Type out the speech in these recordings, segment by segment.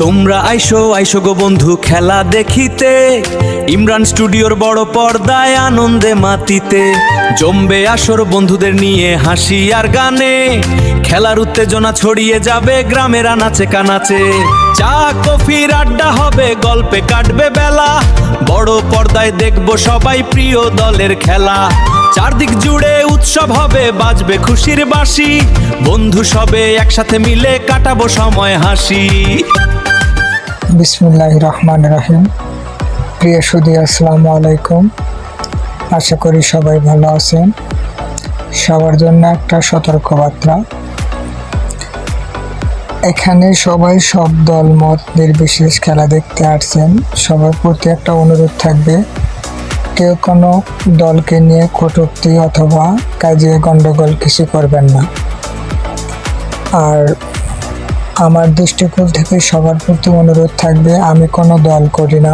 তোমরা আইসো আইসো গো বন্ধু খেলা দেখিতে, ইমরান স্টুডিওর বড় পর্দায় আনন্দে মাতিতে। জমবে আসর বন্ধুদের নিয়ে হাসি আর গানে, খেলার উত্তেজনা ছড়িয়ে যাবে গ্রামের আনাচে কানাচে। চা কফির আড্ডা হবে, গল্পে কাটবে বেলা, বড় পর্দায় দেখবো সবাই প্রিয় দলের খেলা। চারদিক জুড়ে উৎসব হবে, বাজবে খুশির বাঁশি, বন্ধু সবে একসাথে মিলে কাটাবো সময় হাসি। বিসমিল্লাহির রহমানির রহিম। প্রিয় সুধী, আসসালামু আলাইকুম। আশা করি সবাই ভালো আছেন। সবার জন্য একটা সতর্কবার্তা, এখানে সবাই সব দল মত নির্বিশেষ খেলা দেখতে আসছেন। সবার প্রতি একটা অনুরোধ থাকবে, কেউ কোনো দলকে নিয়ে কটূক্তি অথবা কাজে গণ্ডগোল কিছু করবেন না। আর আমার দৃষ্টিকোণ থেকে সবার প্রতি অনুরোধ থাকবে, আমি কোনো দল করি না,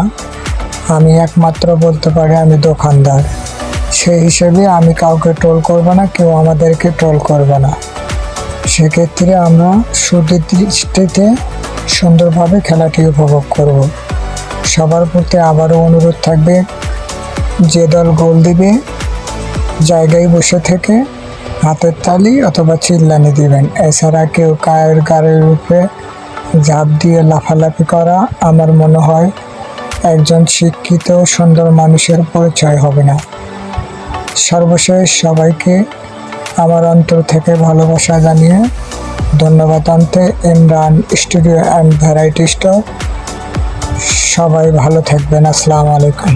আমি একমাত্র বলতে পারি আমি দোকানদার। সেই হিসেবে আমি কাউকে ট্রোল করব না, কেউ আমাদেরকে ট্রোল করবে না। সেক্ষেত্রে আমরা সুদৃষ্টিতে সুন্দরভাবে খেলাটি উপভোগ করব। সবার প্রতি আবারও অনুরোধ থাকবে, যে দল গোল দিবে জায়গায় বসে থেকে হাতের তালি অথবা চিল্লানি দিবেন। এছাড়া কেউ গাড়ির উপরে ঝাঁপ দিয়ে লাফালাফি করা আমার মনে হয় একজন শিক্ষিত সুন্দর মানুষের পরিচয় হবে না। সর্বশেষ সবাইকে আমার অন্তর থেকে ভালোবাসা জানিয়ে ধন্যবাদ আনতে Imran studio and variety store. সবাই ভালো থাকবেন। আসসালামু আলাইকুম।